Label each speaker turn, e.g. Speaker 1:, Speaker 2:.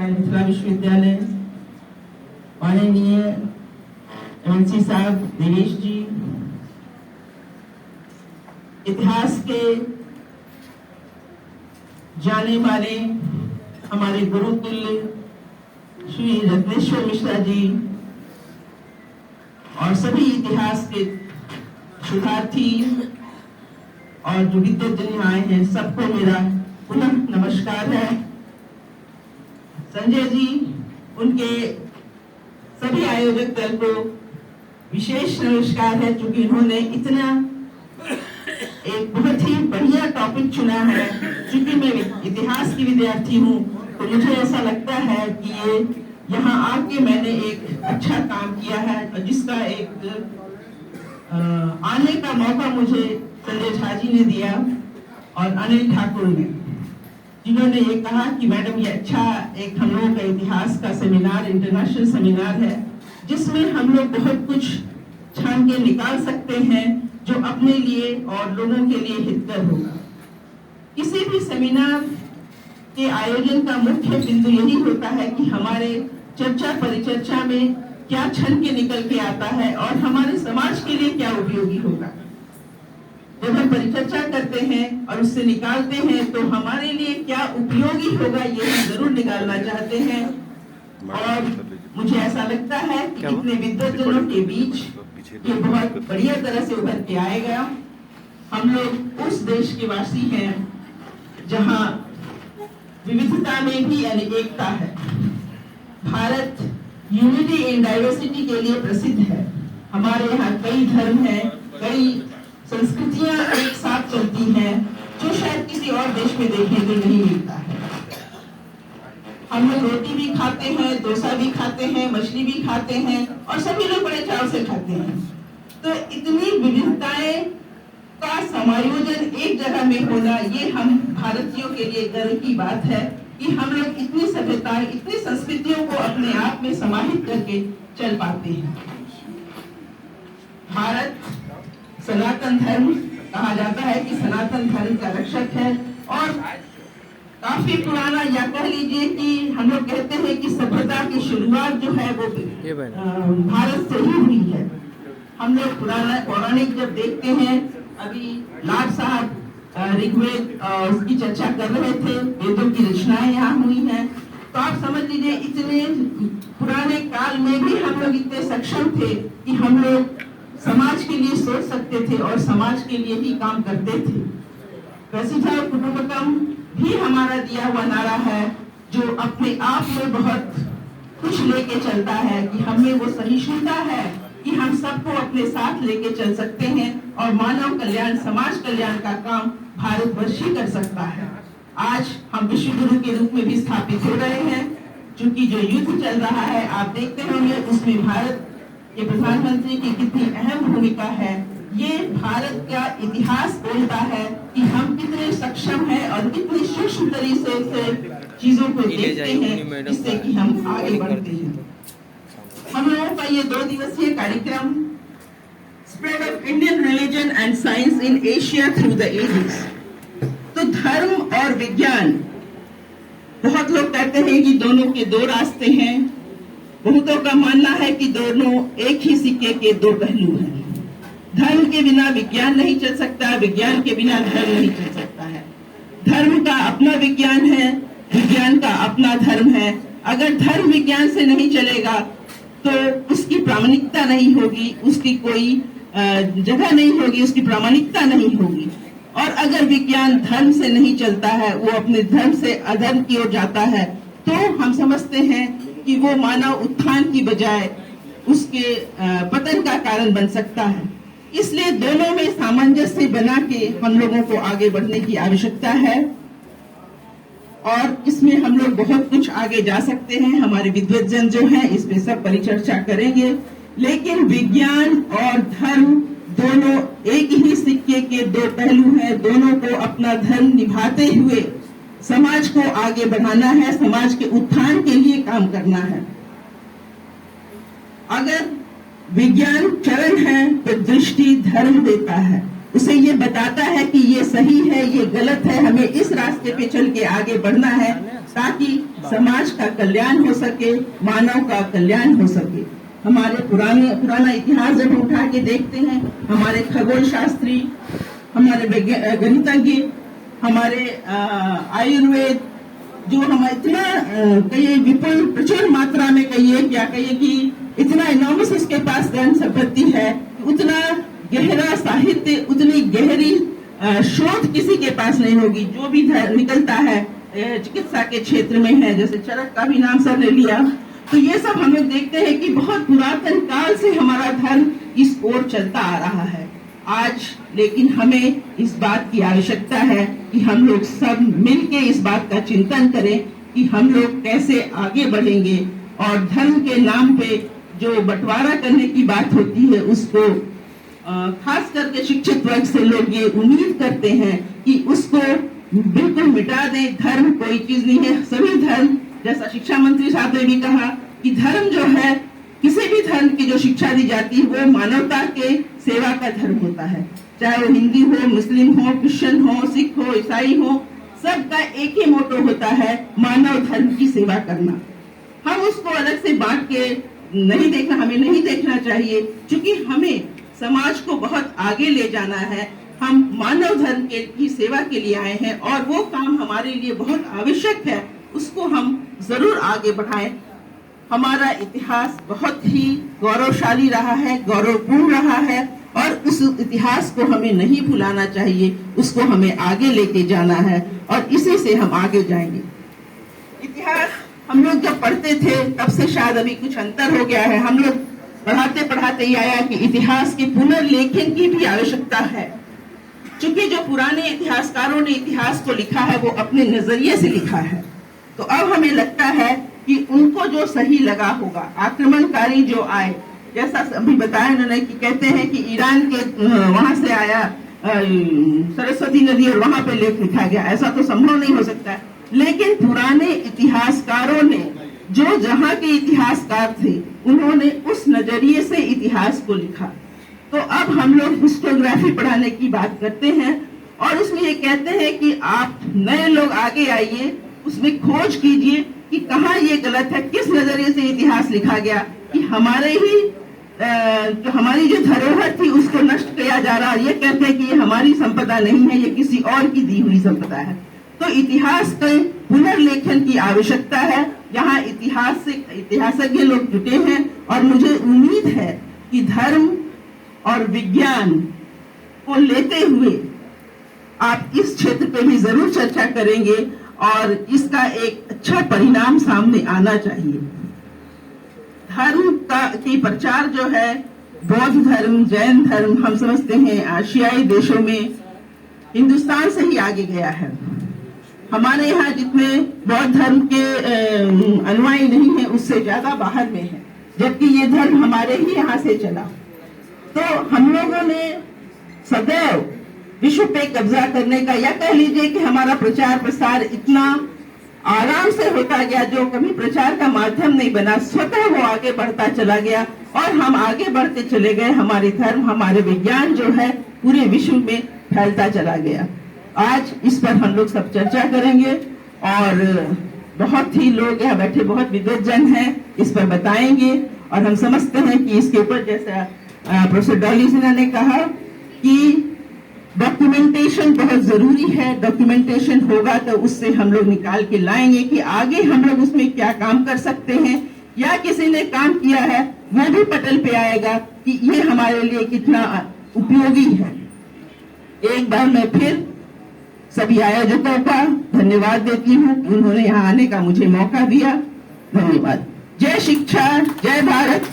Speaker 1: नारायण मिथिला विश्वविद्यालय, माननीय एमएनसी साहब दिनेश जी, इतिहास के जाने माने हमारे गुरुतुल्य श्री रत्नेश्वर मिश्रा जी और सभी इतिहास के शोधार्थी और जो विद्वजन आए हैं, सबको मेरा पुनः नमस्कार है। संजय जी, उनके सभी आयोजक दल को विशेष नमस्कार है, क्योंकि उन्होंने इतना एक बहुत ही बढ़िया टॉपिक चुना है। क्योंकि मैं इतिहास की विद्यार्थी हूँ, तो मुझे ऐसा लगता है कि ये यहाँ आके मैंने एक अच्छा काम किया है, और जिसका एक आने का मौका मुझे संजय झा जी ने दिया और अनिल ठाकुर ने, जिन्होंने ये कहा कि मैडम ये अच्छा एक हम लोगों का इतिहास का सेमिनार, इंटरनेशनल सेमिनार है, जिसमें हम लोग बहुत कुछ छान के निकाल सकते हैं जो अपने लिए और लोगों के लिए हितकर होगा। किसी भी सेमिनार के आयोजन का मुख्य बिंदु यही होता है कि हमारे चर्चा परिचर्चा में क्या छन के निकल के आता है और हमारे समाज के लिए क्या उपयोगी होगा। जब हम परिचर्चा करते हैं और उससे निकालते हैं तो हमारे लिए क्या उपयोगी होगा, ये हम जरूर निकालना चाहते हैं। और मुझे ऐसा लगता है कि इतने विद्वजनों के बीच ये बहुत बढ़िया तरह से उभर के आएगा। हम लोग उस देश के वासी हैं जहां विविधता में भी अनेकता है। भारत यूनिटी इन डाइवर्सिटी के लिए प्रसिद्ध है। हमारे यहाँ कई धर्म हैं, कई संस्कृतियां एक साथ चलती हैं, जो शायद किसी और देश में देखने को नहीं मिलता है। हम लोग रोटी भी खाते हैं, डोसा भी खाते हैं, मछली भी खाते हैं, और सभी लोग बड़े चाव से खाते हैं। तो इतनी विविधताएं का समायोजन एक जगह में होना, ये हम भारतीयों के लिए गर्व की बात है कि हम लोग इतनी सभ्यताएं, इतनी संस्कृतियों को अपने आप में समाहित करके चल पाते हैं। भारत सनातन धर्म कहा जाता है कि सनातन धर्म का रक्षक है, और काफी पुराना, या कह लीजिए कि हम लोग कहते हैं कि सभ्यता की शुरुआत जो है वो भारत से ही हुई है। हम लोग पुराना पौराणिक जब देखते हैं, अभी लाड साहब ऋग्वेद उसकी चर्चा कर रहे थे, वेदों की रचनाएं यहाँ हुई हैं, तो आप समझ लीजिए इतने पुराने काल में भी हम लोग इतने सक्षम थे कि हम लोग समाज के लिए सोच सकते थे और समाज के लिए ही काम करते थे। वसुधैव कुटुंबकम भी हमारा दिया हुआ नारा है, जो अपने आप में बहुत कुछ लेके चलता है कि हमें वो सहिष्णुता है कि हम सबको अपने साथ लेके चल सकते हैं और मानव कल्याण, समाज कल्याण का काम भारतवर्ष ही कर सकता है। आज हम विश्व गुरु के रूप में भी स्थापित हो रहे हैं, क्योंकि जो युद्ध चल रहा है आप देखते होंगे, उसमें भारत के प्रधानमंत्री की कितनी अहम भूमिका है। ये भारत का इतिहास बोलता है कि हम कितने सक्षम हैं और कितनी सूक्ष्म तरीके से चीजों को देखते हैं, जिससे कि हम आगे बढ़ते हैं। हम लोगों का ये 2 दिवसीय कार्यक्रम spread of Indian religion and science in Asia through the ages. तो धर्म और विज्ञान, बहुत लोग कहते हैं कि दोनों के 2 रास्ते हैं। बहुतों का मानना है कि दोनों एक ही सिक्के के 2 पहलू हैं। धर्म के बिना विज्ञान नहीं चल सकता, विज्ञान के बिना धर्म नहीं चल सकता है। धर्म का अपना विज्ञान है, विज्ञान का अपना धर्म है। अगर धर्म विज्ञान से नहीं चलेगा तो उसकी प्रामाणिकता नहीं होगी, उसकी कोई जगह नहीं होगी, उसकी प्रामाणिकता नहीं होगी। और अगर विज्ञान धर्म से नहीं चलता है, वो अपने धर्म से अधर्म की ओर जाता है, तो हम समझते हैं कि वो मानव उत्थान की बजाय उसके पतन का कारण बन सकता है। इसलिए दोनों में सामंजस्य बना के हम लोगों को आगे बढ़ने की आवश्यकता है, और इसमें हम लोग बहुत कुछ आगे जा सकते हैं। हमारे विद्वजन जो हैं इस पे सब परिचर्चा करेंगे, लेकिन विज्ञान और धर्म दोनों एक ही सिक्के के 2 पहलू हैं। दोनों को अपना धर्म निभाते हुए समाज को आगे बढ़ाना है, समाज के उत्थान के लिए काम करना है। अगर विज्ञान चरण है तो दृष्टि धर्म देता है, उसे ये बताता है कि ये सही है, ये गलत है, हमें इस रास्ते पे चल के आगे बढ़ना है ताकि समाज का कल्याण हो सके, मानव का कल्याण हो सके। हमारे पुराना इतिहास जब उठा के देखते हैं, हमारे खगोल शास्त्री, हमारे गणितज्ञ, हमारे आयुर्वेद, जो हम इतना कहिए विपुल प्रचुर मात्रा में क्या कहिए कि इतना इनॉर्मस उसके पास धन संपत्ति है, उतना गहरा साहित्य, उतनी गहरी शोध किसी के पास नहीं होगी। जो भी निकलता है चिकित्सा के क्षेत्र में है, जैसे चरक का भी नाम सर ने लिया, तो ये सब हम लोग देखते हैं कि बहुत पुरातन काल से हमारा धर्म इस ओर चलता आ रहा है। आज लेकिन हमें इस बात की आवश्यकता है कि हम लोग सब मिलके इस बात का चिंतन करें कि हम लोग कैसे आगे बढ़ेंगे, और धर्म के नाम पे जो बंटवारा करने की बात होती है उसको खास करके शिक्षित वर्ग से लोग ये उम्मीद करते हैं कि उसको बिल्कुल मिटा दें। धर्म कोई चीज नहीं है, सभी धर्म, जैसा शिक्षा मंत्री साहब ने भी कहा कि धर्म जो है, किसी भी धर्म की जो शिक्षा दी जाती है वो मानवता के सेवा का धर्म होता है, चाहे वो हिंदी हो, मुस्लिम हो, क्रिश्चियन हो, सिख हो, ईसाई हो, सबका एक ही मोटो होता है, मानव धर्म की सेवा करना। हम उसको अलग से बांट के नहीं देखना, हमें नहीं देखना चाहिए, क्योंकि हमें समाज को बहुत आगे ले जाना है। हम मानव धर्म की सेवा के लिए आए हैं और वो काम हमारे लिए बहुत आवश्यक है, उसको हम जरूर आगे बढ़ाएं। हमारा इतिहास बहुत ही गौरवशाली रहा है, गौरवपूर्ण रहा है, और उस इतिहास को हमें नहीं भुलाना चाहिए, उसको हमें आगे लेके जाना है, और इसी से हम आगे जाएंगे। इतिहास हम लोग जब पढ़ते थे तब से शायद अभी कुछ अंतर हो गया है। हम लोग पढ़ाते पढ़ाते ही आया कि इतिहास के पुनर्लेखन की भी आवश्यकता है, क्योंकि जो पुराने इतिहासकारों ने इतिहास को लिखा है वो अपने नजरिए से लिखा है। तो अब हमें लगता है कि उनको जो सही लगा होगा, आक्रमणकारी जो आए, जैसा अभी बताया उन्होंने कि कहते हैं कि ईरान के वहां से आया सरस्वती नदी और वहां पे लेख लिखा गया, ऐसा तो संभव नहीं हो सकता। लेकिन पुराने इतिहासकारों ने, जो जहां के इतिहासकार थे, उन्होंने उस नजरिए से इतिहास को लिखा। तो अब हम लोग हिस्टोग्राफी पढ़ाने की बात करते हैं और उसमें ये कहते हैं कि आप नए लोग आगे आइए, उसमें खोज कीजिए कि कहाँ ये गलत है, किस नजरिए से इतिहास लिखा गया, कि हमारे ही हमारी जो धरोहर थी उसको नष्ट किया जा रहा है। ये कहते हैं कि ये हमारी संपदा नहीं है, ये किसी और की दी हुई संपदा है। तो इतिहास के पुनर्लेखन की आवश्यकता है, जहाँ इतिहासज्ञ लोग जुटे हैं, और मुझे उम्मीद है कि धर्म और विज्ञान को लेते हुए आप इस क्षेत्र पे भी जरूर चर्चा करेंगे और इसका एक अच्छा परिणाम सामने आना चाहिए। धर्म की प्रचार जो है, बौद्ध धर्म, जैन धर्म, हम समझते हैं एशियाई देशों में हिंदुस्तान से ही आगे गया है। हमारे यहाँ जितने बौद्ध धर्म के अनुयायी नहीं है, उससे ज्यादा बाहर में है, जबकि ये धर्म हमारे ही यहाँ से चला। तो हम लोगों ने सदैव विश्व पे कब्जा करने का, या कह लीजिए कि हमारा प्रचार प्रसार इतना आराम से होता गया, जो कभी प्रचार का माध्यम नहीं बना, स्वतः वो आगे बढ़ता चला गया और हम आगे बढ़ते चले गए। हमारे धर्म, हमारे विज्ञान जो है पूरे विश्व में फैलता चला गया। आज इस पर हम लोग सब चर्चा करेंगे और बहुत ही लोग यहाँ बैठे, बहुत विद्वजन हैं, इस पर बताएंगे। और हम समझते हैं कि इसके ऊपर, जैसा प्रोफेसर डॉली सिन्हा ने कहा कि डॉक्यूमेंटेशन बहुत जरूरी है। डॉक्यूमेंटेशन होगा तो उससे हम लोग निकाल के लाएंगे कि आगे हम लोग उसमें क्या काम कर सकते हैं, या किसी ने काम किया है वो भी पटल पे आएगा कि ये हमारे लिए कितना उपयोगी है। एक बार मैं फिर सभी आयोजकों का धन्यवाद देती हूँ, उन्होंने यहाँ आने का मुझे मौका दिया। धन्यवाद। जय शिक्षा, जय भारत।